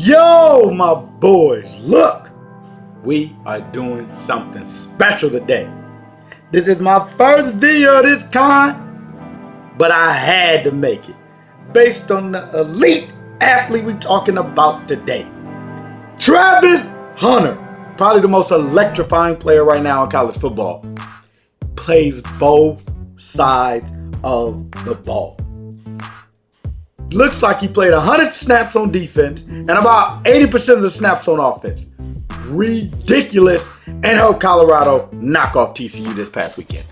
Yo, my boys, look, we are doing something special today. This is my first video of this kind, but I had to make it based on the elite athlete we're talking about today. Travis Hunter, probably the most electrifying player right now in college football, plays both sides of the ball. Looks like he played 100 snaps on defense and about 80% of the snaps on offense. Ridiculous, and helped Colorado knock off TCU this past weekend.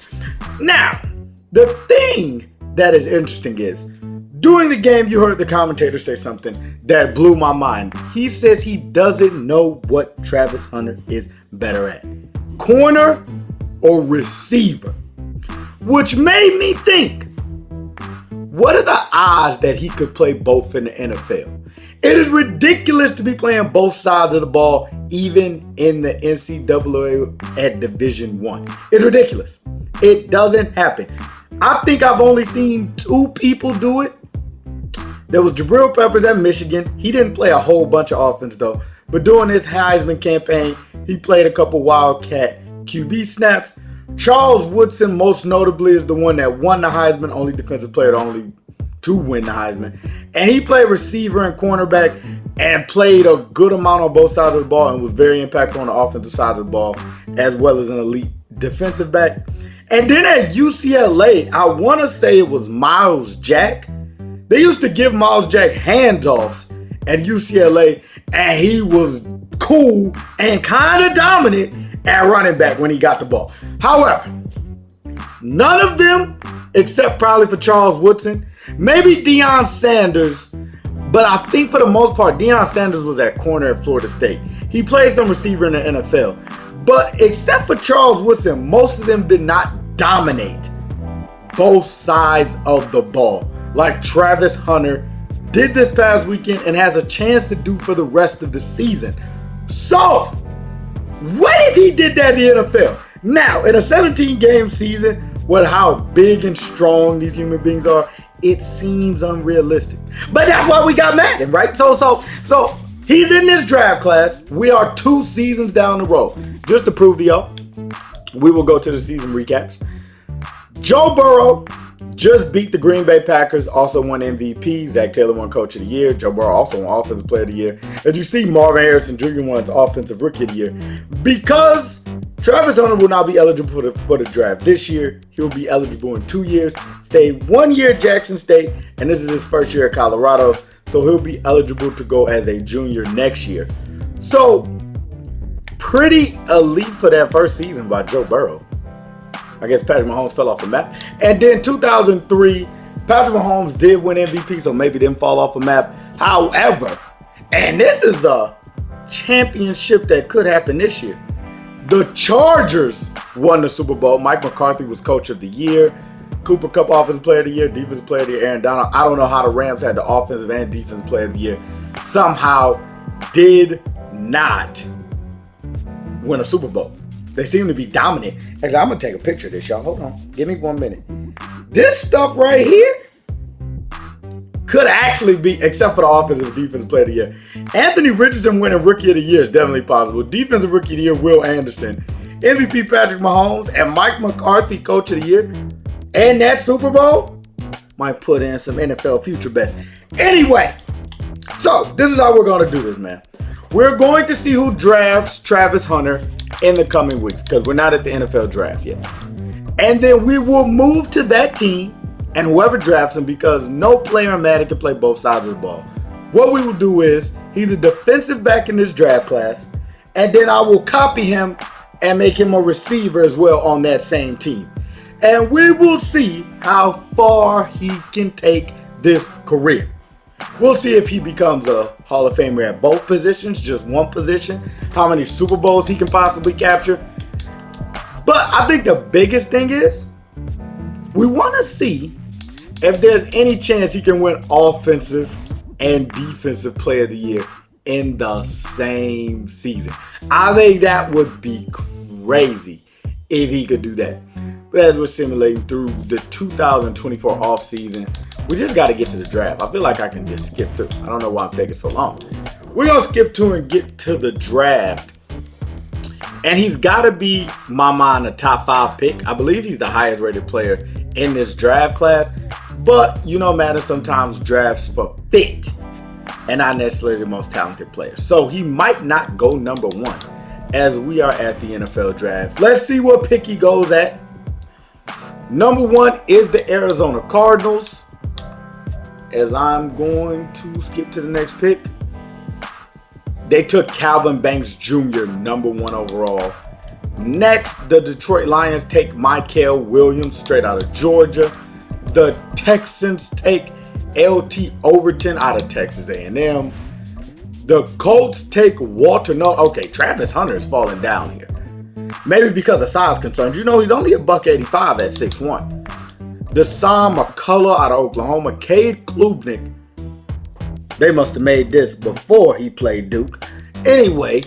Now, the thing that is interesting is, during the game you heard the commentator say something that blew my mind. He says he doesn't know what Travis Hunter is better at, corner or receiver, which made me think, what are the odds that he could play both in the NFL? It is ridiculous to be playing both sides of the ball, even in the NCAA at Division I. It's ridiculous. It doesn't happen. I think I've only seen two people do it. There was Jabril Peppers at Michigan. He didn't play a whole bunch of offense though. But during his Heisman campaign, he played a couple Wildcat QB snaps. Charles Woodson, most notably, is the one that won the Heisman, only defensive player to win the Heisman. And he played receiver and cornerback and played a good amount on both sides of the ball and was very impactful on the offensive side of the ball, as well as an elite defensive back. And then at UCLA, I want to say it was Miles Jack. They used to give Miles Jack handoffs at UCLA, and he was cool and kind of dominant at running back when he got the ball. However, none of them, except probably for Charles Woodson, maybe Deion Sanders, but I think for the most part, Deion Sanders was at corner at Florida State. He played some receiver in the NFL. But except for Charles Woodson, most of them did not dominate both sides of the ball like Travis Hunter did this past weekend and has a chance to do for the rest of the season. So, what if he did that in the NFL? Now, in a 17-game season, with how big and strong these human beings are, it seems unrealistic. But that's why we got Madden, right? So he's in this draft class. We are 2 seasons down the road. Just to prove to y'all, we will go to the season recaps. Joe Burrow just beat the Green Bay Packers, also won MVP. Zach Taylor won Coach of the Year. Joe Burrow also won Offensive Player of the Year. As you see, Marvin Harrison Jr. won Offensive Rookie of the Year. Because Travis Hunter will not be eligible for the draft this year. He'll be eligible in 2 years. Stayed 1 year at Jackson State, and this is his first year at Colorado. So he'll be eligible to go as a junior next year. So, pretty elite for that first season by Joe Burrow. I guess Patrick Mahomes fell off the map. And then 2003, Patrick Mahomes did win MVP, so maybe didn't fall off the map. However, and this is a championship that could happen this year, the Chargers won the Super Bowl. Mike McCarthy was Coach of the Year. Cooper Kupp Offensive Player of the Year, Defensive Player of the Year, Aaron Donald. I don't know how the Rams had the Offensive and Defensive Player of the Year. Somehow did not win a Super Bowl. They seem to be dominant. Actually, I'm going to take a picture of this, y'all. Hold on. Give me 1 minute. This stuff right here could actually be, except for the Offensive and Defensive Player of the Year. Anthony Richardson winning Rookie of the Year is definitely possible. Defensive Rookie of the Year, Will Anderson. MVP Patrick Mahomes and Mike McCarthy Coach of the Year. And that Super Bowl might put in some NFL future bets. Anyway, so this is how we're going to do this, man. We're going to see who drafts Travis Hunter in the coming weeks because we're not at the NFL draft yet. And then we will move to that team and whoever drafts him, because no player in Madden can play both sides of the ball. What we will do is, he's a defensive back in this draft class, and then I will copy him and make him a receiver as well on that same team. And we will see how far he can take this career. We'll see if he becomes a Hall of Famer at both positions, just one position, how many Super Bowls he can possibly capture. But I think the biggest thing is, we want to see if there's any chance he can win Offensive and Defensive Player of the Year in the same season. I think that would be crazy if he could do that. But as we're simulating through the 2024 offseason, we just got to get to the draft. I feel like I can just skip through. I don't know why I'm taking so long. we're going to skip to and get to the draft. And he's got to be, my mind, a top 5 pick. I believe he's the highest rated player in this draft class. But, you know, Madden sometimes drafts for fit and not necessarily the most talented player. So he might not go number 1 as we are at the NFL draft. Let's see what pick he goes at. Number 1 is the Arizona Cardinals. As I'm going to skip to the next pick. They took Calvin Banks Jr., number 1 overall. Next, the Detroit Lions take Mykel Williams, straight out of Georgia. The Texans take LT Overton out of Texas A&M. The Colts take Walter. No, okay, Travis Hunter is falling down here. Maybe because of size concerns. You know, he's only a $185 at 6'1". Deshaun McCullough out of Oklahoma. Cade Klubnik. They must have made this before he played Duke. Anyway,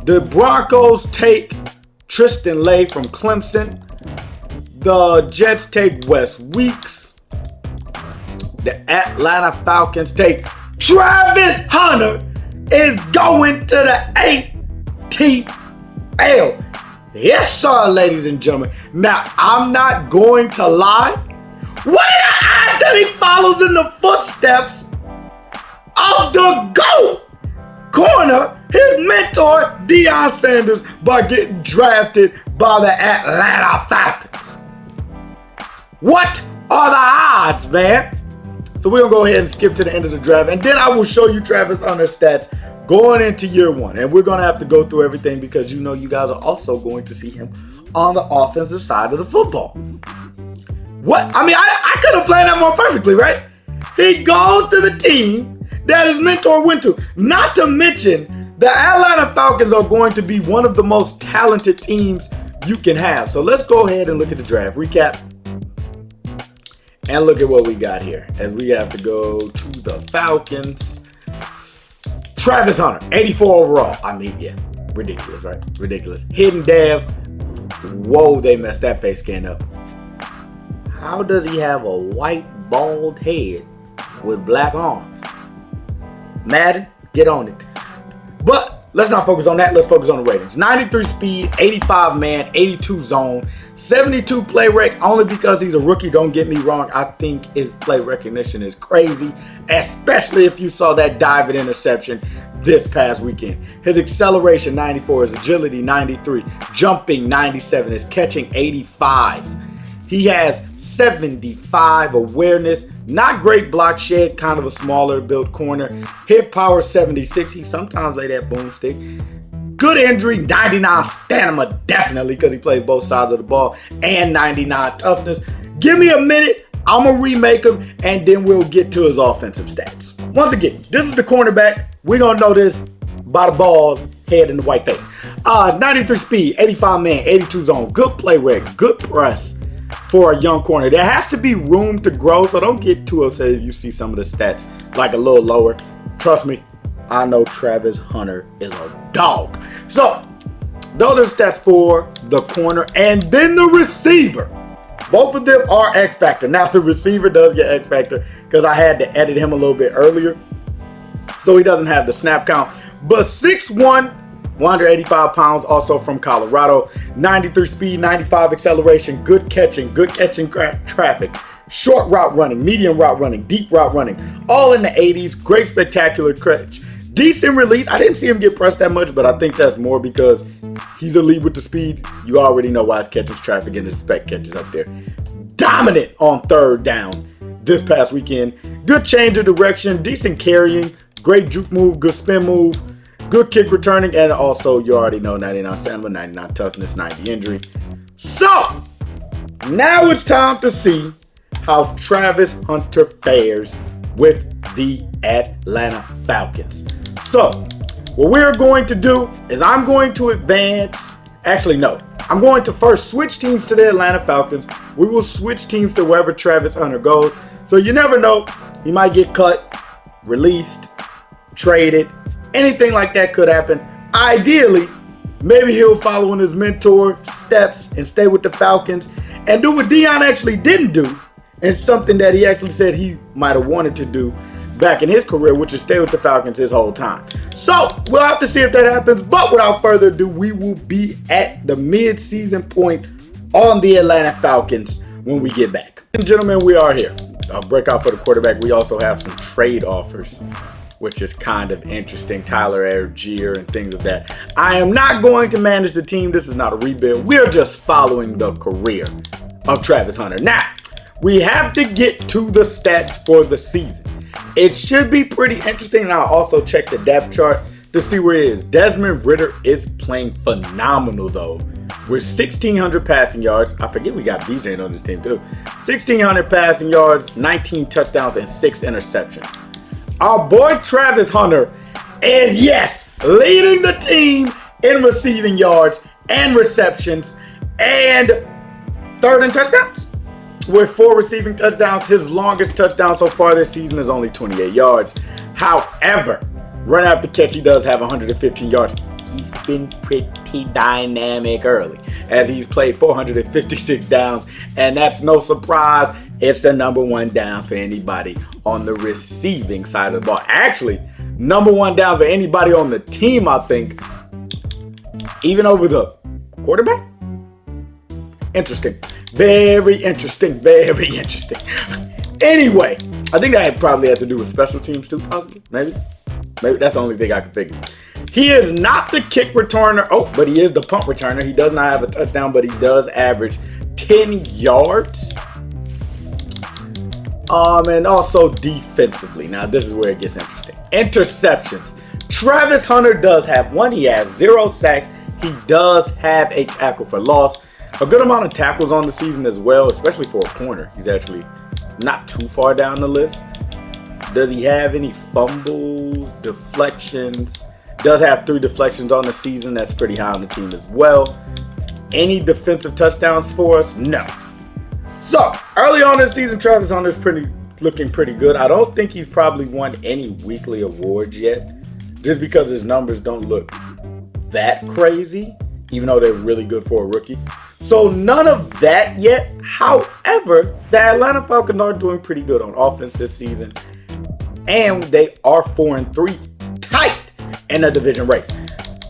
the Broncos take Tristan Lay from Clemson. The Jets take Wes Weeks. The Atlanta Falcons take Travis Hunter is going to the ATL. Yes, sir, ladies and gentlemen. Now, I'm not going to lie. What are the odds that he follows in the footsteps of the GOAT corner, his mentor, Deion Sanders, by getting drafted by the Atlanta Falcons? What are the odds, man? So we're going to go ahead and skip to the end of the draft, and then I will show you Travis Hunter's stats going into year 1. And we're going to have to go through everything because you know you guys are also going to see him on the offensive side of the football. What? I mean, I could have planned that more perfectly, right? He goes to the team that his mentor went to. Not to mention, the Atlanta Falcons are going to be one of the most talented teams you can have. So let's go ahead and look at the draft. Recap. And look at what we got here. As we have to go to the Falcons. Travis Hunter, 84 overall. I mean, yeah, ridiculous, right? Ridiculous. Hidden dev. Whoa, they messed that face scan up. How does he have a white, bald head with black arms? Madden, get on it. But let's not focus on that. Let's focus on the ratings. 93 speed, 85 man, 82 zone, 72 play rec. Only because he's a rookie, don't get me wrong. I think his play recognition is crazy, especially if you saw that dive and interception this past weekend. His acceleration, 94. His agility, 93. Jumping, 97. His catching, 85. He has 75 awareness. Not great block shed, kind of a smaller built corner. Hit power, 76. He sometimes lay that boomstick. Good injury, 99 stamina, definitely, because he plays both sides of the ball, and 99 toughness. Give me a minute, I'm going to remake him, and then we'll get to his offensive stats. Once again, this is the cornerback. We're going to know this by the bald head and the white face. 93 speed, 85 man, 82 zone, good play rec, good press for a young corner. There has to be room to grow, so don't get too upset if you see some of the stats like a little lower. Trust me, I know Travis Hunter is a dog. So, those are the stats for the corner. And then the receiver. Both of them are X Factor. Now, the receiver does get X Factor because I had to edit him a little bit earlier. So, he doesn't have the snap count. But 6'1", 185 pounds, also from Colorado. 93 speed, 95 acceleration, good catching traffic. Short route running, medium route running, deep route running. All in the 80s. Great spectacular catch. Decent release. I didn't see him get pressed that much, but I think that's more because he's elite with the speed. You already know why his catches traffic and his spec catches up there. Dominant on third down this past weekend. Good change of direction, decent carrying, great juke move, good spin move, good kick returning, and also you already know 99 stamina, 99 toughness, 90 injury. So, now it's time to see how Travis Hunter fares with the Atlanta Falcons. So, what we're going to do is I'm going to advance. Actually, no. I'm going to first switch teams to the Atlanta Falcons. We will switch teams to wherever Travis Hunter goes. So you never know. He might get cut, released, traded. Anything like that could happen. Ideally, maybe he'll follow in his mentor steps and stay with the Falcons and do what Deion actually didn't do, and something that he actually said he might have wanted to do. back in his career, which is stay with the Falcons his whole time. So we'll have to see if that happens. But without further ado, we will be at the mid-season point on the Atlanta Falcons when we get back. And gentlemen, we are here. A breakout for the quarterback. We also have some trade offers, which is kind of interesting. Tyler Algier and things of that. I am not going to manage the team. This is not a rebuild. We're just following the career of Travis Hunter. Now, we have to get to the stats for the season. It should be pretty interesting, and I'll also check the depth chart to see where it is. Desmond Ridder is playing phenomenal, though, with 1,600 passing yards. I forget we got BJ on this team, too. 1,600 passing yards, 19 touchdowns, and 6 interceptions. Our boy Travis Hunter is, yes, leading the team in receiving yards and receptions and third in touchdowns. With 4 receiving touchdowns, his longest touchdown so far this season is only 28 yards. However, run after catch, he does have 115 yards. He's been pretty dynamic early, as he's played 456 downs, and that's no surprise. It's the #1 down for anybody on the receiving side of the ball. Actually, #1 down for anybody on the team, I think, even over the quarterback. Interesting. Very interesting. Very interesting. Anyway, I think that probably had to do with special teams too, possibly. Maybe that's the only thing I can figure. He is not the kick returner. Oh, but he is the punt returner. He does not have a touchdown, but he does average 10 yards. And also defensively. Now, this is where it gets interesting. Interceptions. Travis Hunter does have 1. He has 0 sacks. He does have a tackle for loss. A good amount of tackles on the season as well, especially for a corner. He's actually not too far down the list. Does he have any fumbles, deflections? Does have 3 deflections on the season. That's pretty high on the team as well. Any defensive touchdowns for us? No. So, early on this season, Travis Hunter's looking pretty good. I don't think he's probably won any weekly awards yet, just because his numbers don't look that crazy, even though they're really good for a rookie. So none of that yet. However, the Atlanta Falcons are doing pretty good on offense this season, and they are 4-3, tight in the division race.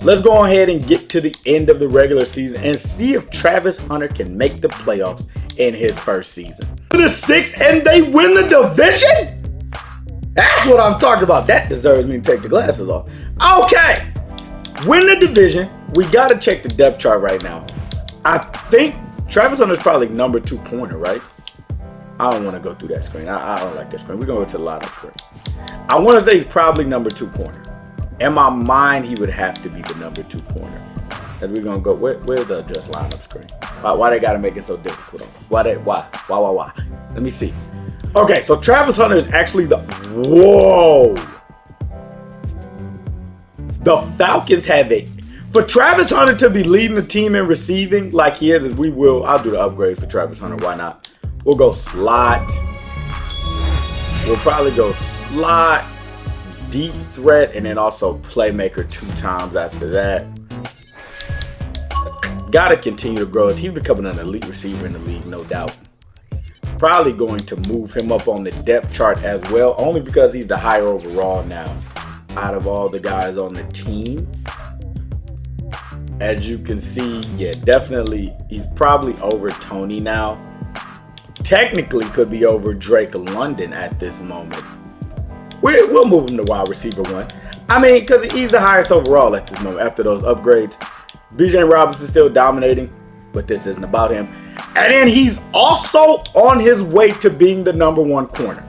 Let's go ahead and get to the end of the regular season and see if Travis Hunter can make the playoffs in his first season. The 6th, and they win the division? That's what I'm talking about. That deserves me to take the glasses off. Okay, win the division. We got to check the depth chart right now. I think Travis Hunter's probably #2 corner, right? I don't want to go through that screen. I don't like that screen. We're going to go to the lineup screen. I want to say he's probably #2 corner. In my mind, he would have to be the #2 corner. And we're going to go, where's the adjust lineup screen? Why they got to make it so difficult? Why? Let me see. Okay, so Travis Hunter is actually whoa. The Falcons have for Travis Hunter to be leading the team in receiving like he is, I'll do the upgrade for Travis Hunter. Why not? We'll go slot. We'll probably go slot, deep threat, and then also playmaker 2 times after that. Got to continue to grow as he's becoming an elite receiver in the league, no doubt. Probably going to move him up on the depth chart as well, only because he's the higher overall now out of all the guys on the team. As you can see, yeah, definitely, he's probably over Tony now. Technically could be over Drake London at this moment. We'll move him to wide receiver 1. I mean, because he's the highest overall at this moment after those upgrades. BJ Robinson's still dominating, but this isn't about him. And then he's also on his way to being the #1 corner,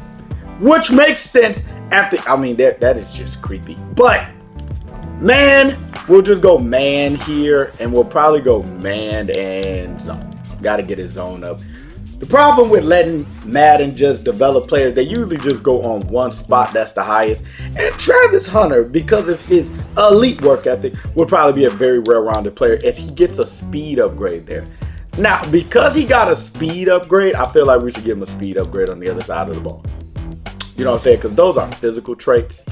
which makes sense after, I mean, that is just creepy. But, man, we'll just go man here, and we'll probably go man and zone. Got to get his zone up. The problem with letting Madden just develop players, they usually just go on one spot that's the highest. And Travis Hunter, because of his elite work ethic, would probably be a very well-rounded player if he gets a speed upgrade there. Now, because he got a speed upgrade, I feel like we should give him a speed upgrade on the other side of the ball. You know what I'm saying? Because those are physical traits.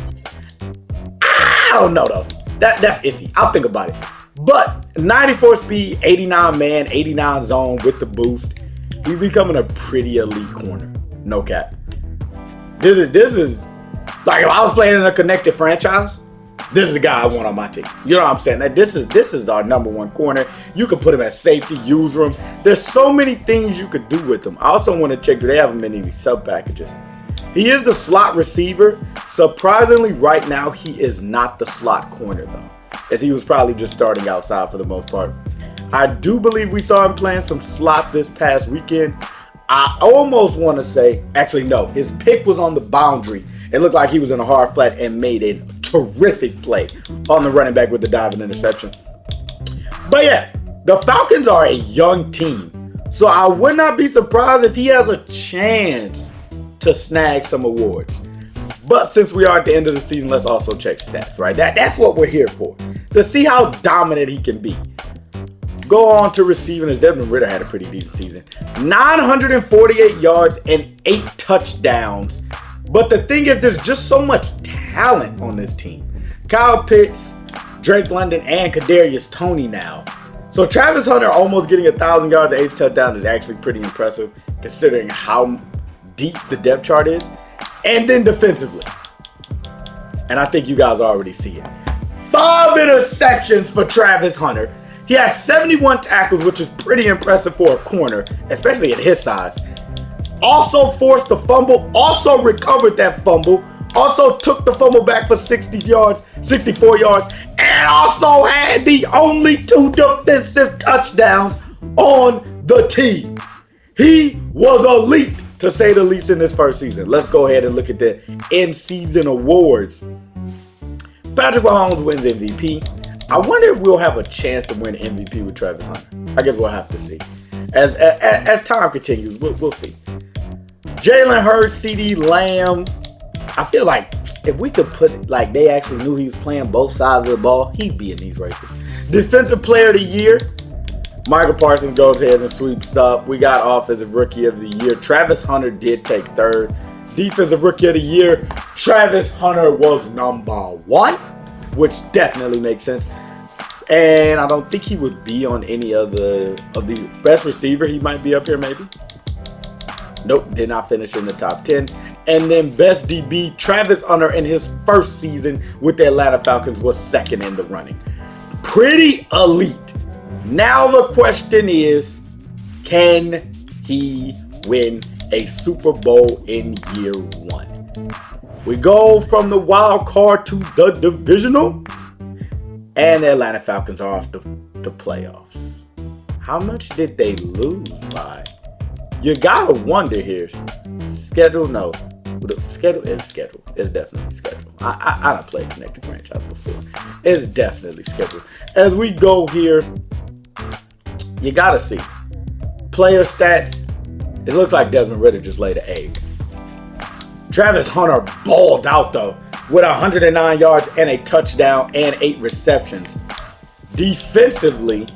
I don't know, though. That's iffy. I'll think about it. But 94 speed, 89 man, 89 zone with the boost. He's becoming a pretty elite corner. No cap. This is Like if I was playing in a connected franchise, this is the guy I want on my team. You know what I'm saying? That this is our number one corner. You could put him at safety, use him. There's so many things you could do with him. I also want to check, do they have him in any sub packages? He is the slot receiver. Surprisingly, right now, he is not the slot corner though, as he was probably just starting outside for the most part. I do believe we saw him playing some slot this past weekend. I almost want to say, actually no, his pick was on the boundary. It looked like he was in a hard flat and made a terrific play on the running back with the diving interception. But yeah, the Falcons are a young team, so I would not be surprised if he has a chance to snag some awards. But since we are at the end of the season, let's also check stats, right? That's what we're here for, to see how dominant he can be. Go on to receiving, as Desmond Ridder had a pretty decent season. 948 yards and 8 touchdowns. But the thing is, there's just so much talent on this team. Kyle Pitts, Drake London, and Kadarius Toney now. So Travis Hunter almost getting 1,000 yards and 8 touchdowns is actually pretty impressive, considering how deep the depth chart is. And then defensively, and I think you guys already see it, 5 interceptions for Travis Hunter. He has 71 tackles, which is pretty impressive for a corner, especially at his size. Also forced a fumble, also recovered that fumble, also took the fumble back for 64 yards, and also had the only 2 defensive touchdowns on the team. He was elite, to say the least, in his first season. Let's go ahead and look at the in-season awards. Patrick Mahomes wins MVP. I wonder if we'll have a chance to win MVP with Travis Hunter. I guess we'll have to see. As time continues, we'll see. Jalen Hurts, CD Lamb. I feel like if we could put it like they actually knew he was playing both sides of the ball, he'd be in these races. Defensive Player of the Year. Michael Parsons goes ahead and sweeps up. We got Offensive Rookie of the Year. Travis Hunter did take third. Defensive Rookie of the Year. Travis Hunter was number 1, which definitely makes sense. And I don't think he would be on any other of these. Best receiver, he might be up here maybe. Nope, did not finish in the top 10. And then best DB, Travis Hunter in his first season with the Atlanta Falcons was second in the running. Pretty elite. Now the question is, can he win a Super Bowl in year 1? We go from the wild card to the divisional, and the Atlanta Falcons are off the playoffs. How much did they lose by? You gotta wonder here. Schedule? No. The schedule is scheduled. It's definitely scheduled. I don't played connected franchise before. It's definitely scheduled. As we go here, you gotta see. Player stats. It looks like Desmond Ridder just laid an egg. Travis Hunter balled out though with 109 yards and a touchdown and 8 receptions. Defensively,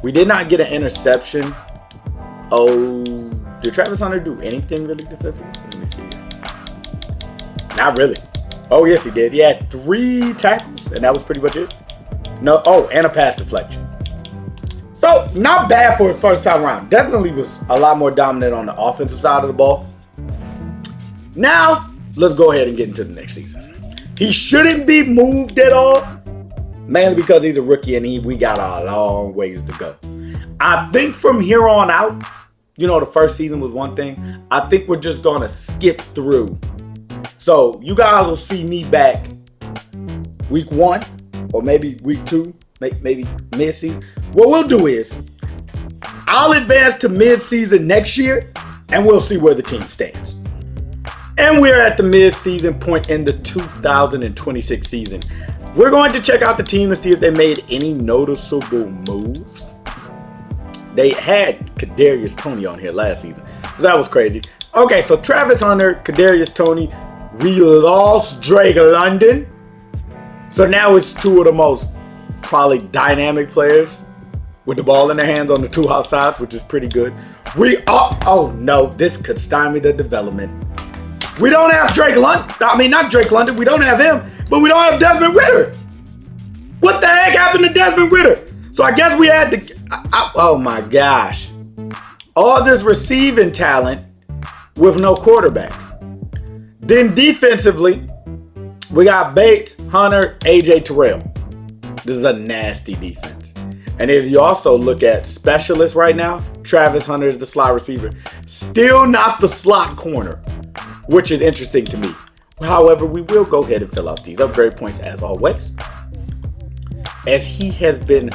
we did not get an interception. Oh, did Travis Hunter do anything really defensively? Let me see. Not really. Oh, yes, he did. He had 3 tackles, and that was pretty much it. No, oh, and a pass deflection. So, not bad for his first time around. Definitely was a lot more dominant on the offensive side of the ball. Now, let's go ahead and get into the next season. He shouldn't be moved at all, mainly because he's a rookie and we got a long ways to go. I think from here on out, you know, the first season was one thing. I think we're just going to skip through. So, you guys will see me back week 1 or maybe week 2, maybe mid-season. What we'll do is I'll advance to mid-season next year and we'll see where the team stands. And we're at the mid-season point in the 2026 season. We're going to check out the team to see if they made any noticeable moves. They had Kadarius Toney on here last season. That was crazy. Okay, so Travis Hunter, Kadarius Toney. We lost Drake London. So now it's 2 of the most probably dynamic players with the ball in their hands on the 2 outsides, which is pretty good. Oh no, this could stymie the development. We don't have Drake London. I mean, not Drake London. We don't have him, but we don't have Desmond Ridder. What the heck happened to Desmond Ridder? So I guess we had to, oh my gosh. All this receiving talent with no quarterback. Then defensively, We got Bates, Hunter, AJ Terrell. This is a nasty defense. And if you also look at specialists right now, Travis Hunter is the slot receiver. Still not the slot corner, which is interesting to me. However, we will go ahead and fill out these upgrade points as always, as he has been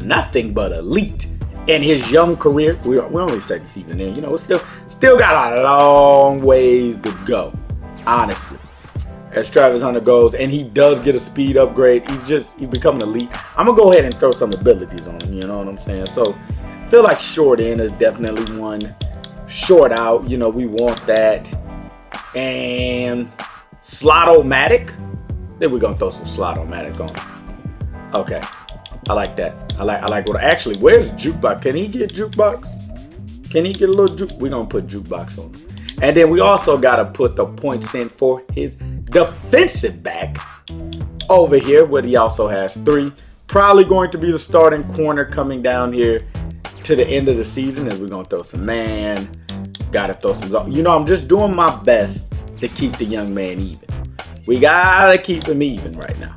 nothing but elite in his young career. We're only second season in. It's still got a long ways to go, honestly, as Travis Hunter goes, and he does get a speed upgrade. He's becoming elite. I'm gonna go ahead and throw some abilities on him. You know what I'm saying? So I feel like short in is definitely one. Short out, we want that. And Slot-O-Matic. Then we're gonna throw some Slot-O-Matic on him. Okay, I like that. I like what. Actually, where's Jukebox? Can he get Jukebox? Can he get a little Juke? We're gonna put Jukebox on him. And then we also gotta put the points in for his defensive back over here, where he also has 3. Probably going to be the starting corner coming down here to the end of the season. And we're gonna throw some man. Gotta throw some. I'm just doing my best to keep the young man even. We gotta keep him even right now,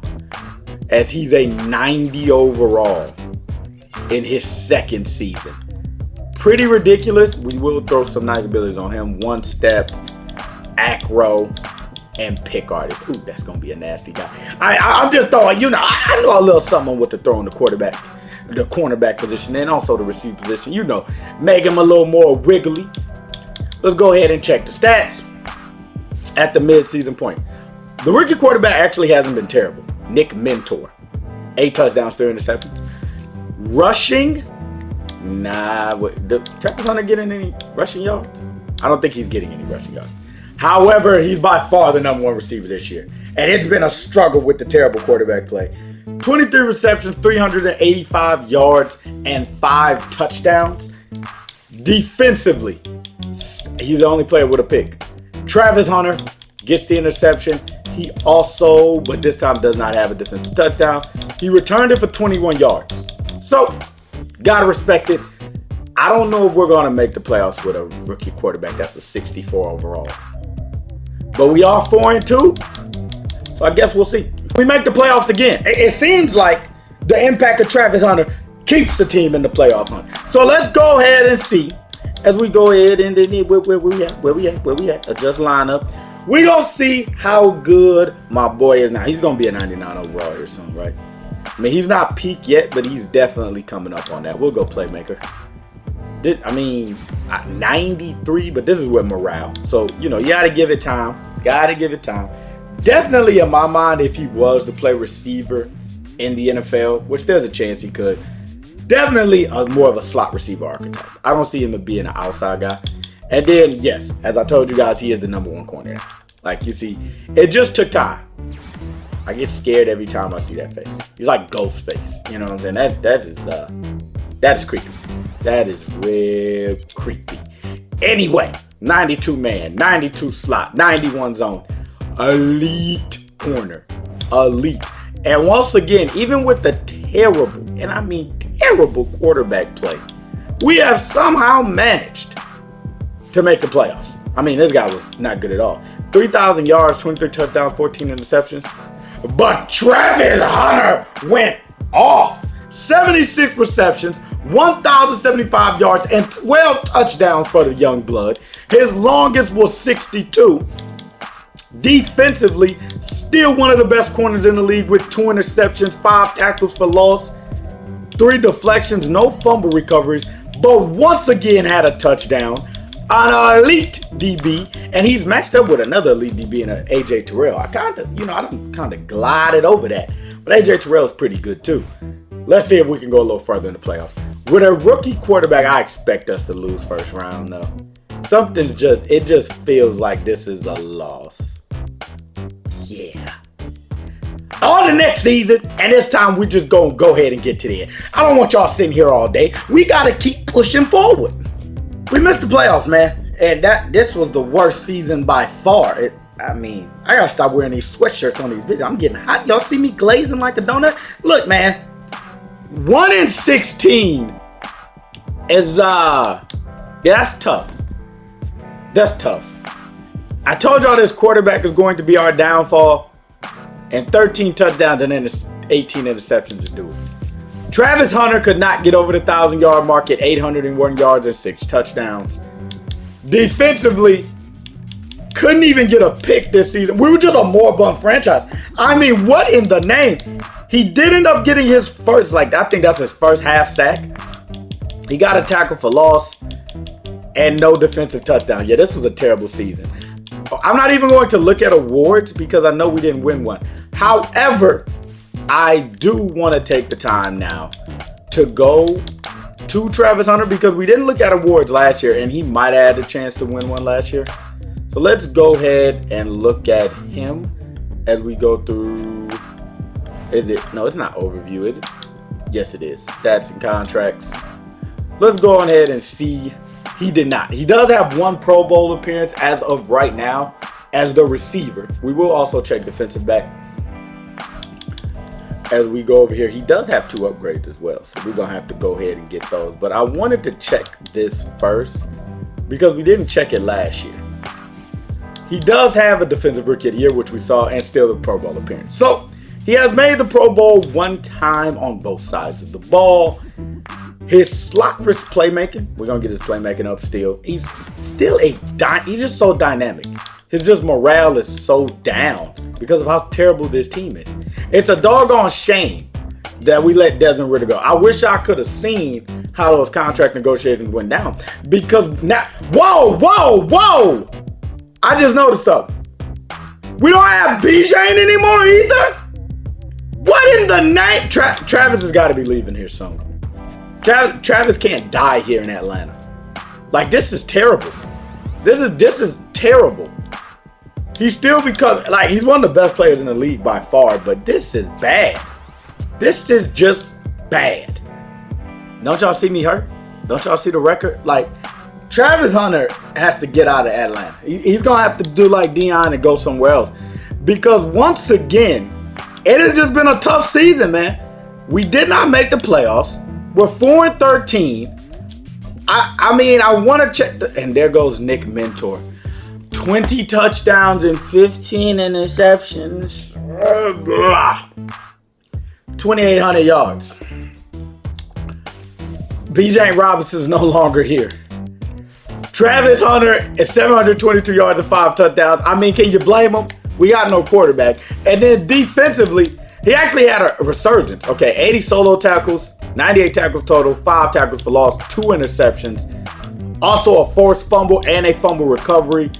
as he's a 90 overall in his second season. Pretty ridiculous. We will throw some nice abilities on him. One step, acro, and pick artist. Ooh, that's gonna be a nasty guy. I'm just throwing, I know a little something with the throwing the cornerback position, and also the receiver position. Make him a little more wiggly. Let's go ahead and check the stats at the mid-season point. The rookie quarterback actually hasn't been terrible. Nick Mentor, 8 touchdowns, 3 interceptions. Rushing, nah. Did Travis Hunter getting any rushing yards? I don't think he's getting any rushing yards. However, he's by far the number 1 receiver this year. And it's been a struggle with the terrible quarterback play. 23 receptions, 385 yards, and 5 touchdowns. Defensively, he's the only player with a pick. Travis Hunter gets the interception. He also, but this time does not have a defensive touchdown. He returned it for 21 yards. So, gotta respect it. I don't know if we're going to make the playoffs with a rookie quarterback that's a 64 overall. But we are 4-2. So I guess we'll see. We make the playoffs again. It seems like the impact of Travis Hunter keeps the team in the playoff hunt. So let's go ahead and see. As we go ahead and then where we at? Adjust lineup. We gonna see how good my boy is now. He's gonna be a 99 overall here soon, right? I mean, he's not peak yet, but he's definitely coming up on that. We'll go playmaker. 93, but this is with morale. So, you gotta give it time. Definitely in my mind, if he was to play receiver in the NFL, which there's a chance he could, definitely more of a slot receiver archetype. I don't see him as being an outside guy. And then, yes, as I told you guys, he is the number 1 corner now. Like, you see, it just took time. I get scared every time I see that face. He's like ghost face. You know what I'm saying? That is creepy. That is real creepy. Anyway, 92 man, 92 slot, 91 zone. Elite corner. Elite. And once again, even with the terrible, and I mean terrible quarterback play, we have somehow managed to make the playoffs. I mean, this guy was not good at all. 3,000 yards, 23 touchdowns, 14 interceptions. But Travis Hunter went off. 76 receptions, 1,075 yards, and 12 touchdowns for the young blood. His longest was 62. Defensively, still one of the best corners in the league with 2 interceptions, 5 tackles for loss, 3 deflections, no fumble recoveries, but once again had a touchdown. An elite DB, and he's matched up with another elite DB in AJ Terrell. I kind of glided over that, but AJ Terrell is pretty good too. Let's see if we can go a little further in the playoffs. With a rookie quarterback, I expect us to lose first round though. It just feels like this is a loss. Yeah. On the next season, and this time we just gonna go ahead and get to the end. I don't want y'all sitting here all day. We gotta keep pushing forward. We missed the playoffs, man, and this was the worst season by far. I gotta stop wearing these sweatshirts on these videos. I'm getting hot. Y'all see me glazing like a donut? Look, man, 1-16 is that's tough. That's tough. I told y'all this quarterback is going to be our downfall. and 13 touchdowns and 18 interceptions to do it. Travis Hunter could not get over the 1,000-yard mark at 801 yards and 6 touchdowns. Defensively, couldn't even get a pick this season. We were just a moribund franchise. I mean, what in the name? He did end up getting his first, I think that's his first half sack. He got a tackle for loss and no defensive touchdown. Yeah, this was a terrible season. I'm not even going to look at awards because I know we didn't win one. However, I do want to take the time now to go to Travis Hunter because we didn't look at awards last year and he might have had a chance to win one last year. So let's go ahead and look at him as we go through. No, it's not overview, is it? Yes, it is. Stats and contracts. Let's go on ahead and see. He did not. He does have one Pro Bowl appearance as of right now as the receiver. We will also check defensive back as we go over here. He does have 2 upgrades as well, so we're going to have to go ahead and get those. But I wanted to check this first because we didn't check it last year. He does have a defensive rookie of the year, which we saw, and still the Pro Bowl appearance. So he has made the Pro Bowl one time on both sides of the ball. His slot risk playmaking, we're going to get his playmaking up still. He's still he's just so dynamic. His just morale is so down because of how terrible this team is. It's a doggone shame that we let Desmond Ridder go. I wish I could have seen how those contract negotiations went down because now, whoa. I just noticed something. We don't have Bijan anymore either? What in the name? Travis has got to be leaving here soon. Travis can't die here in Atlanta. This is terrible. This is terrible. He's still become he's one of the best players in the league by far, but this is bad. This is just bad. Don't y'all see me hurt? Don't y'all see the record? Travis Hunter has to get out of Atlanta. He's gonna have to do like Deion and go somewhere else. Because once again, it has just been a tough season, man. We did not make the playoffs. We're 4-13. I want to check and there goes Nick Mentor. 20 touchdowns and 15 interceptions. 2,800 yards. Bijan Robinson's no longer here. Travis Hunter is 722 yards and 5 touchdowns. Can you blame him? We got no quarterback. And then defensively, he actually had a resurgence. 80 solo tackles, 98 tackles total, 5 tackles for loss, 2 interceptions. Also a forced fumble and a fumble recovery.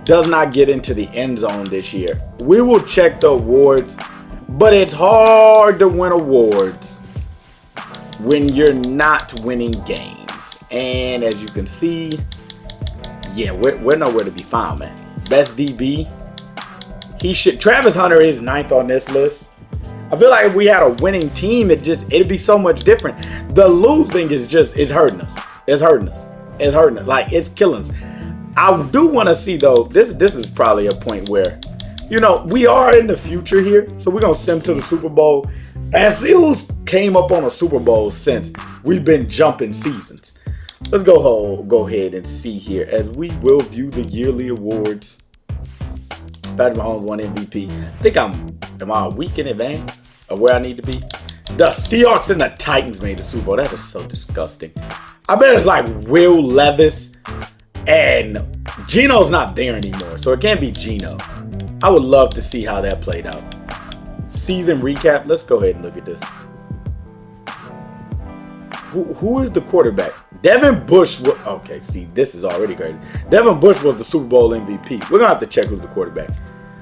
Does not get into the end zone this year. We will check the awards, but it's hard to win awards when you're not winning games. And as you can see, yeah, we're nowhere to be found, man. Best DB. Travis Hunter is 9th on this list. I feel like if we had a winning team, it'd be so much different. The losing is it's hurting us. It's hurting us. It's killing us. I do want to see though, this is probably a point where, we are in the future here. So we're going to send to the Super Bowl and see who's came up on a Super Bowl since we've been jumping seasons. Let's go ahead and see here as we will view the yearly awards. Patrick Mahomes won MVP. I think am I a week in advance of where I need to be? The Seahawks and the Titans made the Super Bowl. That is so disgusting. I bet it's Will Levis and Geno's not there anymore, so it can't be Geno. I would love to see how that played out. Season recap. Let's go ahead and look at this. Who is the quarterback? Devin Bush. Okay, see, this is already crazy. Devin Bush was the Super Bowl MVP. We're going to have to check who's the quarterback.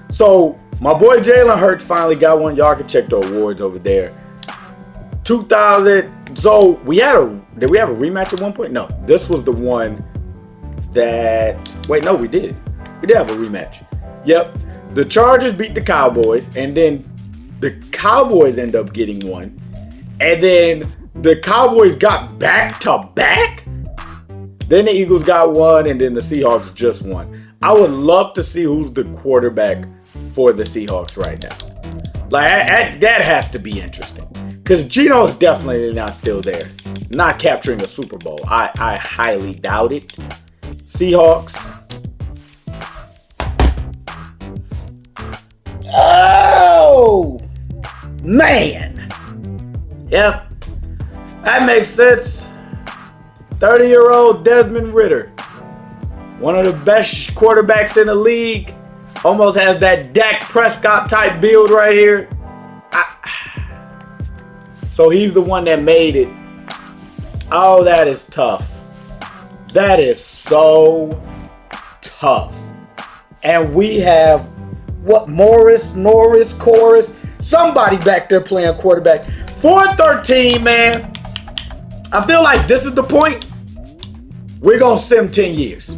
So, my boy Jalen Hurts finally got one. Y'all can check the awards over there. 2000. So, did we have a rematch at one point? No, this was the one that, wait, no, we did. We did have a rematch. Yep. The Chargers beat the Cowboys, and then the Cowboys end up getting one. And then the Cowboys got back-to-back. Then the Eagles got one, and then the Seahawks just won. I would love to see who's the quarterback for the Seahawks right now. That has to be interesting. Because Geno's definitely not still there. Not capturing a Super Bowl. I highly doubt it. Seahawks. Oh! Man. Yep. That makes sense. 30-year-old Desmond Ridder. One of the best quarterbacks in the league. Almost has that Dak Prescott type build right here. So he's the one that made it. Oh, that is tough. That is so tough. And we have, what, Norris, Chorus? Somebody back there playing quarterback. 4-13, man. I feel like this is the point. We're going to sim 10 years.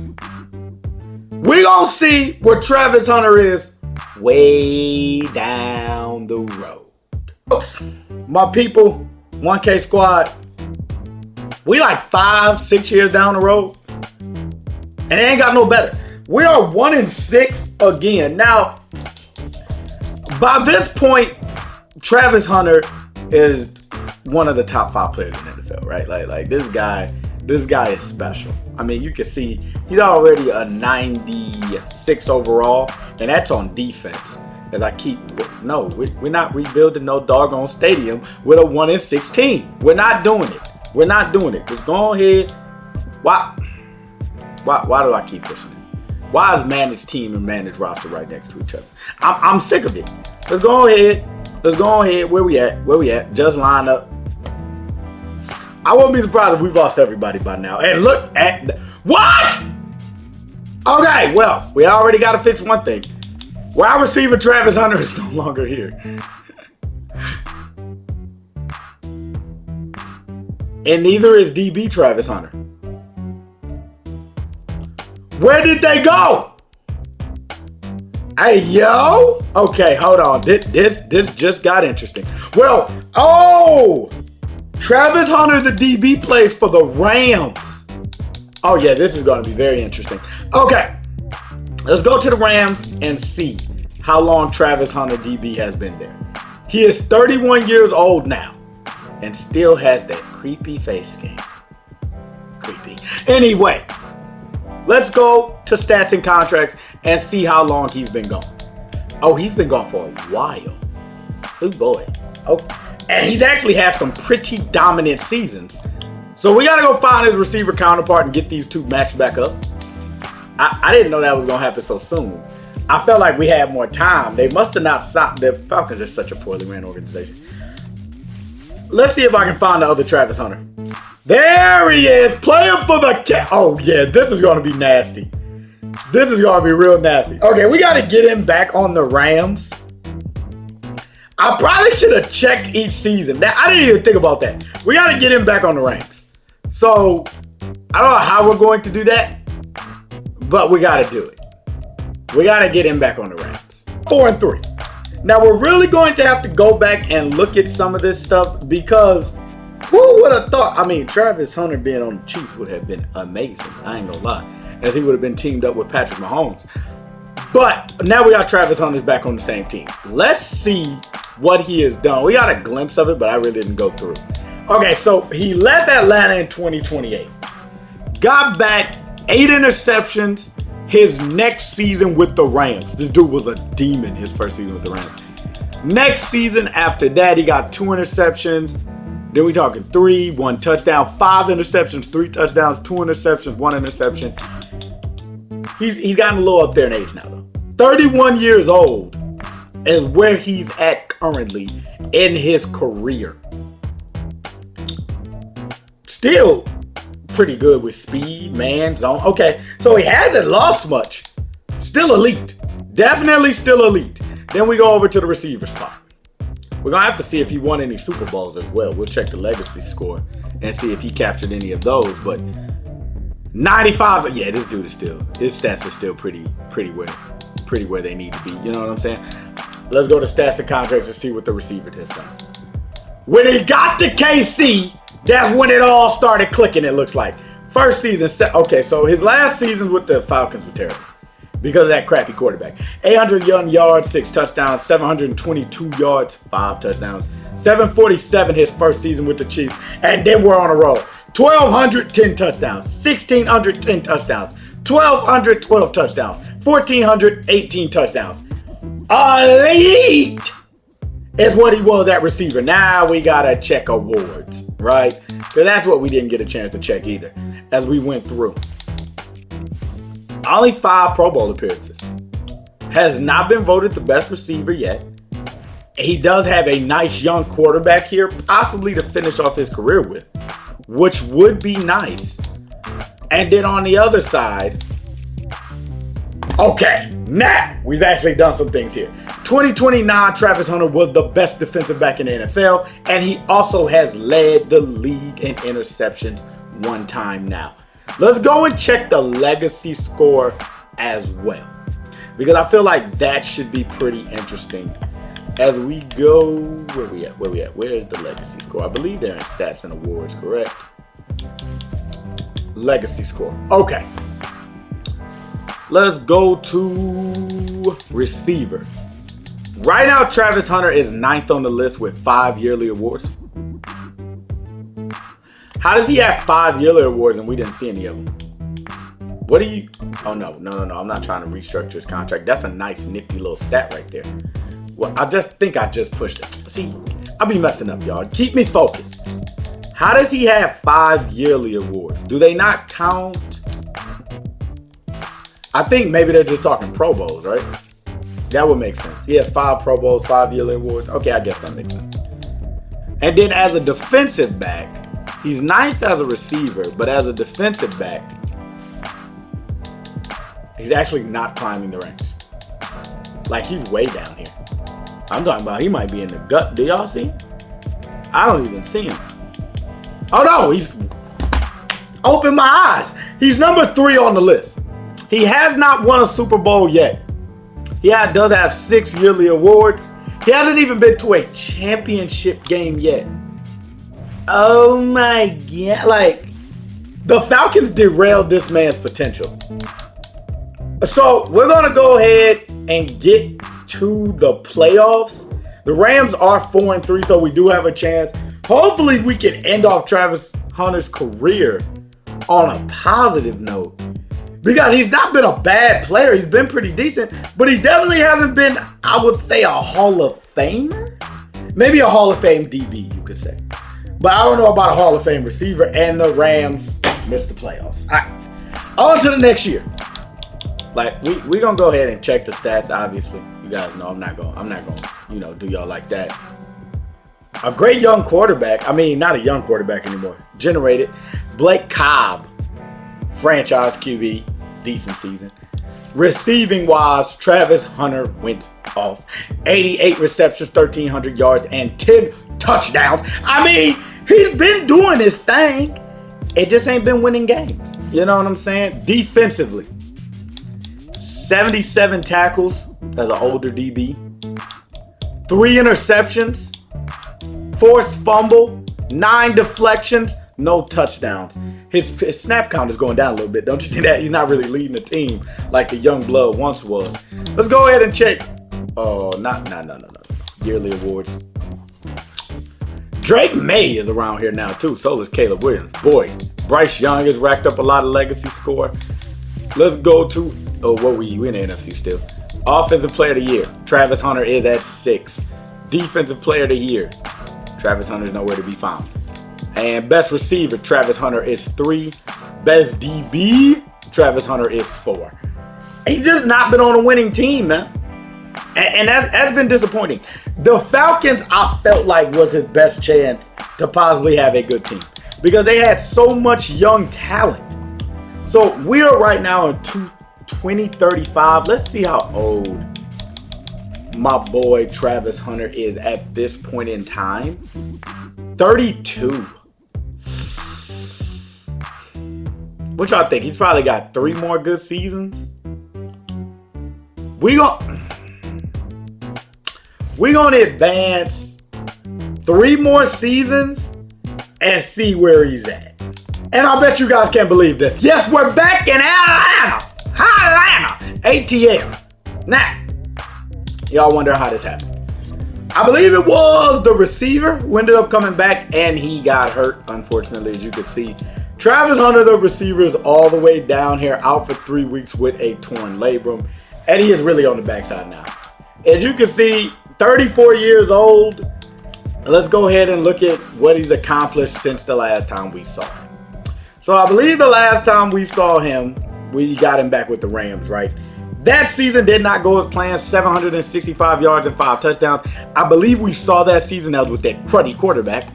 We're going to see where Travis Hunter is way down the road. Folks, my people, 1K squad, we like 5-6 years down the road. And it ain't got no better. We are 1-6 again. Now, by this point, Travis Hunter is one of the top 5 players in the NFL, right? Like this guy is special. I mean, you can see he's already a 96 overall, and that's on defense. As I keep, no, we're not rebuilding no doggone stadium with a 1-6 team. We're not doing it. We're not doing it. Just go ahead. Why do I keep pushing it? Why is Manning's team and Manning's roster right next to each other? I'm sick of it. Let's go ahead. Where we at? Just line up. I wouldn't be surprised if we've lost everybody by now. And look at what? Okay, well, we already got to fix one thing. Wide receiver Travis Hunter is no longer here. And neither is DB Travis Hunter. Where did they go? Hey, yo. Okay, hold on. This just got interesting. Well, Travis Hunter, the DB, plays for the Rams. Oh, yeah, this is going to be very interesting. Okay, let's go to the Rams and see how long Travis Hunter, DB, has been there. He is 31 years old now and still has that creepy face scan. Creepy. Anyway, let's go to stats and contracts and see how long he's been gone. Oh, he's been gone for a while. Oh, boy. Oh, and he's actually had some pretty dominant seasons. So we got to go find his receiver counterpart and get these two matched back up. I didn't know that was going to happen so soon. I felt like we had more time. They must have not stopped. The Falcons are such a poorly ran organization. Let's see if I can find the other Travis Hunter. There he is, playing for the Cat. Oh, yeah, this is going to be nasty. This is going to be real nasty. Okay, we got to get him back on the Rams. I probably should have checked each season. I didn't even think about that. We got to get him back on the Rams. So, I don't know how we're going to do that, but we got to do it. We got to get him back on the Rams. 4-3. Now, we're really going to have to go back and look at some of this stuff because who would have thought? I mean, Travis Hunter being on the Chiefs would have been amazing. I ain't gonna lie. As he would have been teamed up with Patrick Mahomes. But now we got Travis Hunter back on the same team. Let's see what he has done. We got a glimpse of it, but I really didn't go through. Okay, so he left Atlanta in 2028. Got back 8 interceptions his next season with the Rams. This dude was a demon his first season with the Rams. Next season after that, he got 2 interceptions. Then we talking 3, 1 touchdown, 5 interceptions, 3 touchdowns, 2 interceptions, 1 interception. He's gotten a little up there in age now, though. 31 years old is where he's at currently in his career. Still pretty good with speed, man, zone. Okay, so he hasn't lost much. Still elite. Definitely still elite. Then we go over to the receiver spot. We're going to have to see if he won any Super Bowls as well. We'll check the legacy score and see if he captured any of those. But 95, yeah, this dude is still, his stats are still pretty where they need to be. You know what I'm saying? Let's go to stats and contracts and see what the receiver has done. When he got to KC, that's when it all started clicking, it looks like. First season, okay, so his last season with the Falcons were terrible because of that crappy quarterback. 801 yards, 6 touchdowns, 722 yards, 5 touchdowns, 747 his first season with the Chiefs, and then we're on a roll. 1,210 touchdowns, 1,610 touchdowns, 1,212 touchdowns, 1,418 touchdowns. Elite is what he was at receiver. Now we gotta check awards, right? Because that's what we didn't get a chance to check either as we went through. Only 5 Pro Bowl appearances. Has not been voted the best receiver yet. He does have a nice young quarterback here, possibly to finish off his career with, which would be nice. And then on the other side, okay, now we've actually done some things here. 2029, Travis Hunter was the best defensive back in the NFL, and he also has led the league in interceptions one time now. Let's go and check the legacy score as well, because I feel like that should be pretty interesting as we go. Where we at? Where's the legacy score? I believe they're in stats and awards, correct? Legacy score. Okay. Let's go to receiver. Right now, Travis Hunter is 9th on the list with 5 yearly awards. How does he have 5 yearly awards and we didn't see any of them? What do you... Oh, no. I'm not trying to restructure his contract. That's a nice, nifty little stat right there. Well, I just think I just pushed it. See, I'll be messing up, y'all. Keep me focused. How does he have 5 yearly awards? Do they not count? I think maybe they're just talking Pro Bowls, right? That would make sense. He has 5 Pro Bowls, 5 yearly awards. Okay, I guess that makes sense. And then as a defensive back, he's 9th as a receiver, but as a defensive back, he's actually not climbing the ranks. Like, he's way down here. I'm talking about he might be in the gut. Do y'all see him? I don't even see him. Oh no, he's... Open my eyes. He's number 3 on the list. He has not won a Super Bowl yet. He does have 6 yearly awards. He hasn't even been to a championship game yet. Oh my God. Like, the Falcons derailed this man's potential. So, we're going to go ahead and get to the playoffs. The Rams are 4-3, so we do have a chance. Hopefully, we can end off Travis Hunter's career on a positive note. Because he's not been a bad player. He's been pretty decent. But he definitely hasn't been, I would say, a Hall of Famer. Maybe a Hall of Fame DB, you could say. But I don't know about a Hall of Fame receiver. And the Rams missed the playoffs. All right. On to the next year. Like, we're going to go ahead and check the stats, obviously. You guys know I'm not going to, do y'all like that. A great young quarterback. I mean, not a young quarterback anymore. Generated. Blake Cobb. Franchise QB, decent season. Receiving wise, Travis Hunter went off. 88 receptions, 1,300 yards, and 10 touchdowns. I mean, he's been doing his thing. It just ain't been winning games. You know what I'm saying? Defensively, 77 tackles as an older DB. 3 interceptions. Forced fumble. 9 deflections. No touchdowns. His snap count is going down a little bit. Don't you see that? He's not really leading the team like the young blood once was. Let's go ahead and check. Oh, no. Yearly awards. Drake May is around here now too. So is Caleb Williams. Boy, Bryce Young has racked up a lot of legacy score. Let's go to, we in the NFC still. Offensive Player of the Year. Travis Hunter is at 6. Defensive Player of the Year. Travis Hunter is nowhere to be found. And best receiver, Travis Hunter is 3. Best DB, Travis Hunter is 4. He's just not been on a winning team, man. And that's been disappointing. The Falcons, I felt like, was his best chance to possibly have a good team. Because they had so much young talent. So we are right now in 2035. Let's see how old my boy Travis Hunter is at this point in time. 32. What y'all think? He's probably got 3 more good seasons. We gonna advance 3 more seasons and see where he's at. And I bet you guys can't believe this. Yes, we're back in Atlanta. ATL. Now, y'all wonder how this happened. I believe it was the receiver who ended up coming back, and he got hurt, unfortunately, as you can see. Travis Hunter, the receiver, is all the way down here, out for 3 weeks with a torn labrum, and he is really on the backside now. As you can see, 34 years old. Let's go ahead and look at what he's accomplished since the last time we saw him. So I believe the last time we saw him, we got him back with the Rams, right? That season did not go as planned. 765 yards and 5 touchdowns. I believe we saw that season. That was with that cruddy quarterback.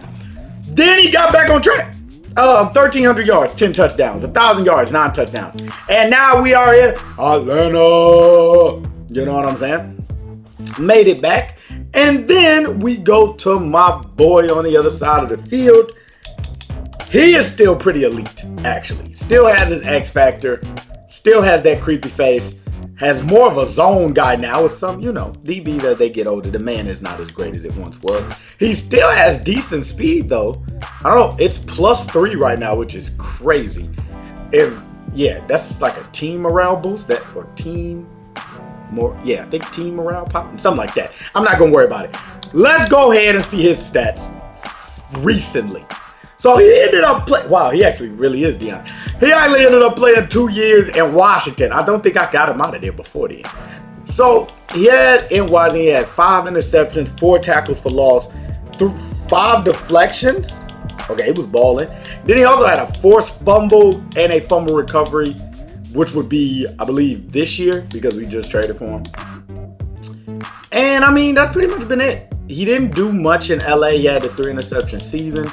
Then he got back on track. 1,300 yards, 10 touchdowns. 1,000 yards, 9 touchdowns. And now we are in Atlanta. You know what I'm saying? Made it back. And then we go to my boy on the other side of the field. He is still pretty elite, actually. Still has his X factor. Still has that creepy face. Has more of a zone guy now with some, DBs as they get older. The man is not as great as it once was. He still has decent speed, though. I don't know. It's +3 right now, which is crazy. That's like a team morale boost. I think team morale pop, something like that. I'm not going to worry about it. Let's go ahead and see his stats recently. So he ended up playing. Wow, he actually really is Deion. He actually ended up playing 2 years in Washington. I don't think I got him out of there before then. So in Washington, he had 5 interceptions, 4 tackles for loss, 5 deflections. Okay, he was balling. Then he also had a forced fumble and a fumble recovery, which would be, I believe, this year because we just traded for him. And I mean, that's pretty much been it. He didn't do much in LA. He had the 3 interception season.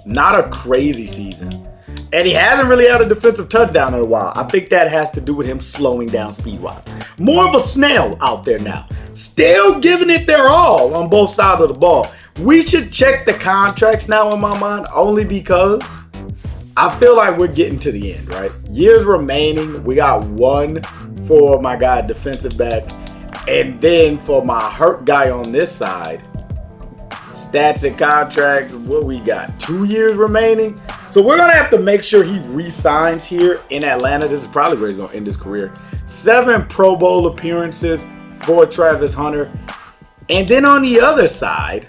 Not a crazy season. And he hasn't really had a defensive touchdown in a while. I think that has to do with him slowing down speed-wise. More of a snail out there now. Still giving it their all on both sides of the ball. We should check the contracts now in my mind, only because I feel like we're getting to the end, right? Years remaining. We got 1 for my guy, defensive back. And then for my hurt guy on this side, stats and contracts, what we got? 2 years remaining. So we're going to have to make sure he re-signs here in Atlanta. This is probably where he's going to end his career. 7 Pro Bowl appearances for Travis Hunter. And then on the other side,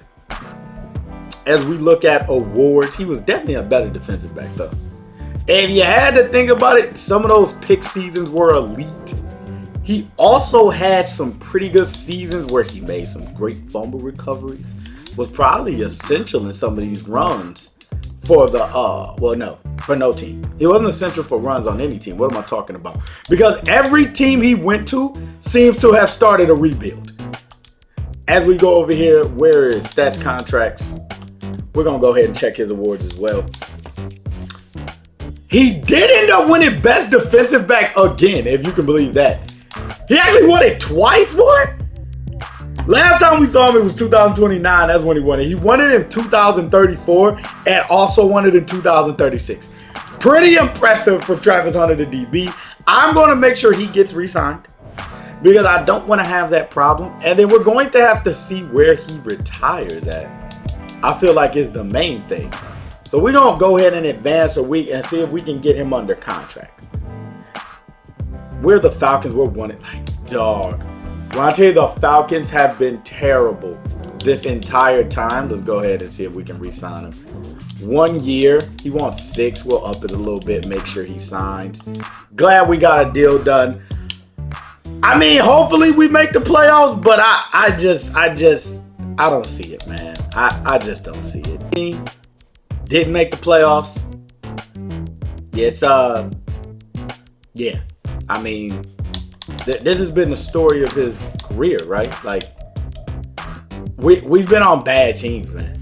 as we look at awards, he was definitely a better defensive back though. And you had to think about it, some of those pick seasons were elite. He also had some pretty good seasons where he made some great fumble recoveries. Was probably essential in some of these runs for for no team. He wasn't essential for runs on any team. What am I talking about? Because every team he went to seems to have started a rebuild. As we go over here, where is stats, contracts? We're going to go ahead and check his awards as well. He did end up winning Best Defensive Back again, if you can believe that. He actually won it twice, boy. Last time we saw him, it was 2029. That's when he won it. He won it in 2034 and also won it in 2036. Pretty impressive for Travis Hunter, the DB. I'm going to make sure he gets re-signed because I don't want to have that problem. And then we're going to have to see where he retires at. I feel like it's the main thing. So we're going to go ahead and advance a week and see if we can get him under contract. We're the Falcons. We're wanted like dog. When I tell you the Falcons have been terrible this entire time, let's go ahead and see if we can re-sign him. 1 year, he wants 6. We'll up it a little bit, make sure he signs. Glad we got a deal done. I mean, hopefully we make the playoffs, but I don't see it, man. I just don't see it. Didn't make the playoffs. I mean, this has been the story of his career, right? Like, we've been on bad teams, man.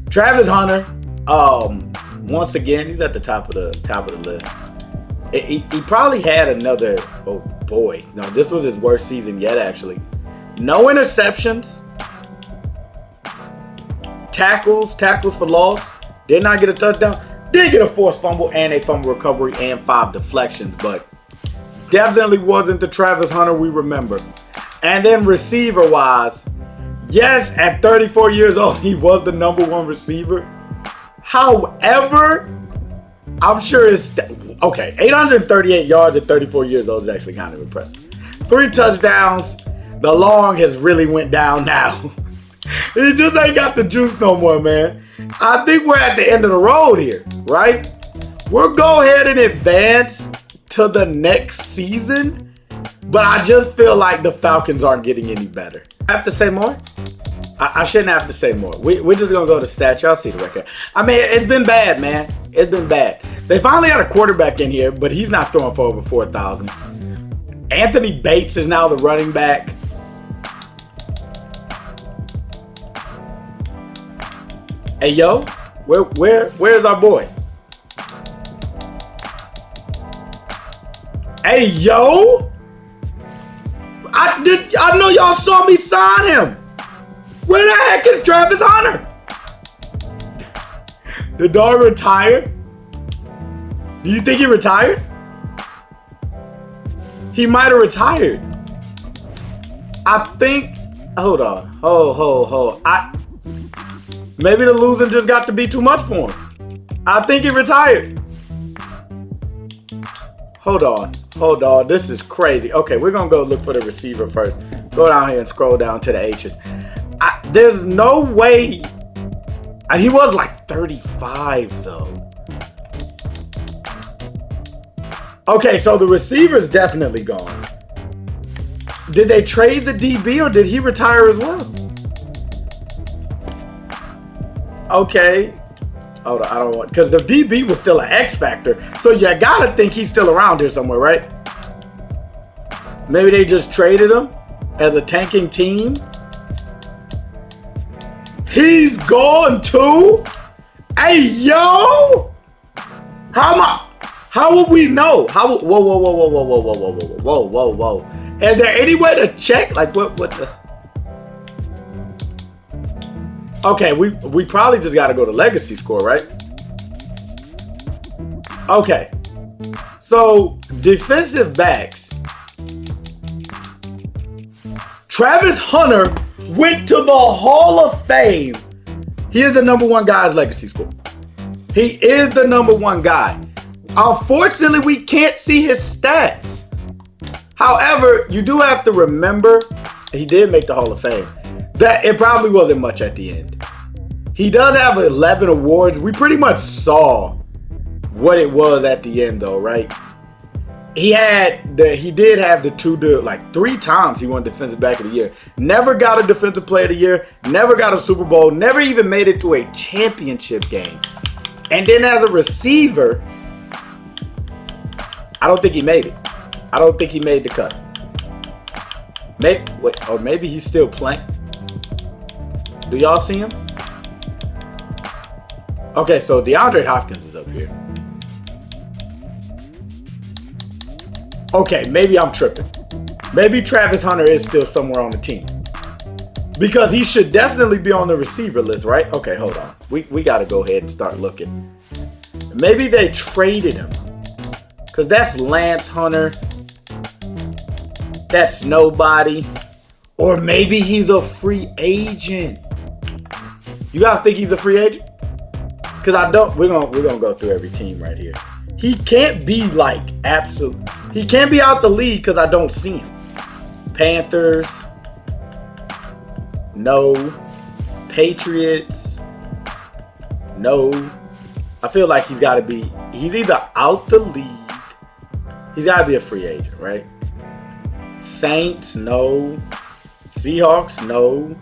Travis Hunter, once again, he's at the top of the list. He probably had another. Oh boy, no, this was his worst season yet. Actually, no interceptions, tackles for loss. Did not get a touchdown. Did get a forced fumble and a fumble recovery and 5 deflections, but definitely wasn't the Travis Hunter we remember. And then receiver-wise, yes, at 34 years old, he was the #1 receiver. However, I'm sure it's... Okay, 838 yards at 34 years old is actually kind of impressive. 3 touchdowns. The long has really went down now. He just ain't got the juice no more, man. I think we're at the end of the road here, right? We'll go ahead and advance to the next season. But I just feel like the Falcons aren't getting any better. I have to say more? I shouldn't have to say more. We're just going to go to stats. Y'all see the record. I mean, it's been bad, man. It's been bad. They finally got a quarterback in here, but he's not throwing for over 4,000. Anthony Bates is now the running back. Hey, yo, where's our boy? Hey, yo! I know y'all saw me sign him. Where the heck is Travis Hunter? The dog retired? Do you think he retired? He might have retired. I think. Hold on. Hold. Maybe the losing just got to be too much for him. I think he retired. Hold on. This is crazy. Okay, we're going to go look for the receiver first. Go down here and scroll down to the H's. There's no way. He was like 35, though. Okay, so the receiver's definitely gone. Did they trade the DB or did he retire as well? Okay. Hold on, I don't want, because the DB was still an X factor. So you gotta think he's still around here somewhere, right? Maybe they just traded him as a tanking team. He's gone too? Hey, yo! How would we know? Whoa. Is there any way to check? Like, what the? Okay, we probably just got to go to legacy score, right? Okay. So, defensive backs. Travis Hunter went to the Hall of Fame. He is the number one guy's legacy score. He is the number one guy. Unfortunately, we can't see his stats. However, you do have to remember, he did make the Hall of Fame, that it probably wasn't much at the end. He does have 11 awards. We pretty much saw what it was at the end, though, right? He did have the 3 times he won Defensive Back of the Year. Never got a Defensive Player of the Year. Never got a Super Bowl. Never even made it to a championship game. And then as a receiver, I don't think he made it. I don't think he made the cut. Maybe he's still playing. Do y'all see him? Okay, so DeAndre Hopkins is up here. Okay, maybe I'm tripping. Maybe Travis Hunter is still somewhere on the team. Because he should definitely be on the receiver list, right? Okay, hold on. We got to go ahead and start looking. Maybe they traded him. Because that's Lance Hunter. That's nobody. Or maybe he's a free agent. You guys think he's a free agent? Because I don't. We're gonna go through every team right here. He can't be like absolute. He can't be out the league because I don't see him. Panthers. No. Patriots. No. I feel like he's got to be. He's either out the league. He's got to be a free agent, right? Saints, no. Seahawks, no.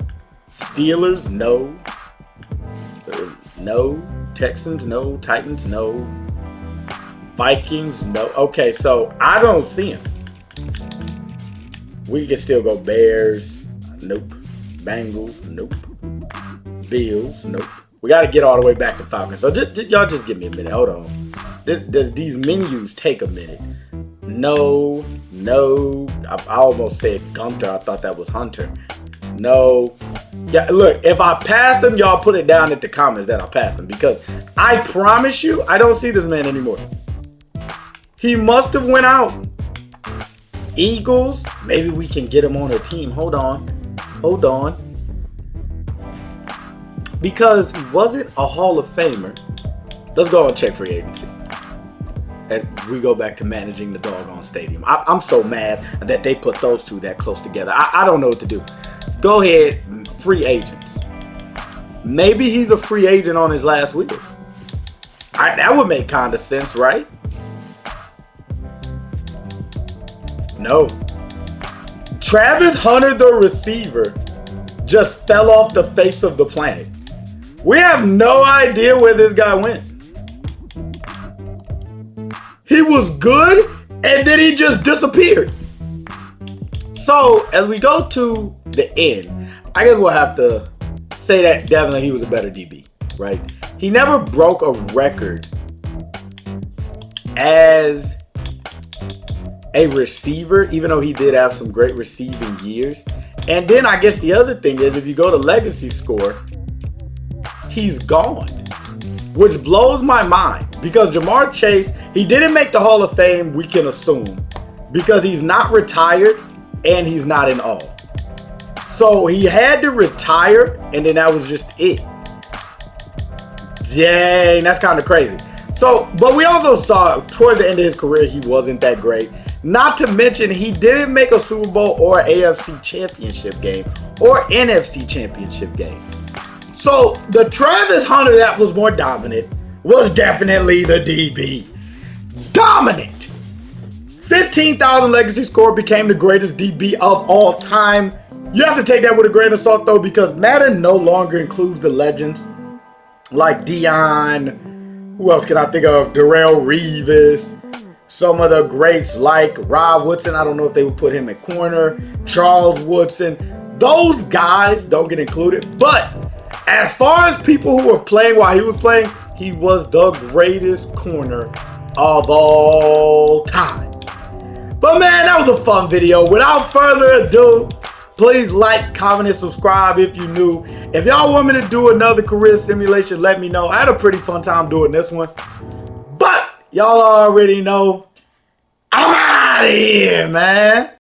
Steelers, no. No. Texans, no. Titans, no. Vikings, no. Okay, so I don't see him. We can still go Bears, nope. Bengals, nope. Bills, nope. We got to get all the way back to Falcons. So y'all just give me a minute. Hold on. These menus take a minute. No. I almost said Gunter. I thought that was Hunter. No. Yeah, look, if I pass them, y'all put it down in the comments that I passed them. Because I promise you, I don't see this man anymore. He must have went out. Eagles, maybe we can get him on a team. Hold on. Because he wasn't a Hall of Famer. Let's go and check free agency. As we go back to managing the doggone stadium. I'm so mad that they put those two that close together. I don't know what to do. Go ahead, free agents. Maybe he's a free agent on his last wheels. That would make kind of sense, right? No. Travis Hunter, the receiver, just fell off the face of the planet. We have no idea where this guy went. He was good, and then he just disappeared. So, as we go to the end, I guess we'll have to say that definitely he was a better DB, right? He never broke a record as a receiver, even though he did have some great receiving years. And then I guess the other thing is, if you go to legacy score, he's gone, which blows my mind, because Jamar Chase, he didn't make the Hall of Fame, we can assume, because he's not retired and he's not in all. So he had to retire, and then that was just it. Dang, that's kind of crazy. So, but we also saw toward the end of his career, he wasn't that great. Not to mention, he didn't make a Super Bowl or AFC Championship game or NFC Championship game. So the Travis Hunter that was more dominant was definitely the DB. Dominant. 15,000 legacy score, became the greatest DB of all time. You have to take that with a grain of salt though, because Madden no longer includes the legends like Dion. Who else can I think of? Darrelle Revis. Some of the greats like Rob Woodson. I don't know if they would put him at corner. Charles Woodson. Those guys don't get included. But as far as people who were playing while he was playing, he was the greatest corner of all time. But man, that was a fun video. Without further ado, please like, comment, and subscribe if you're new. If y'all want me to do another career simulation, let me know. I had a pretty fun time doing this one. But y'all already know I'm out of here, man.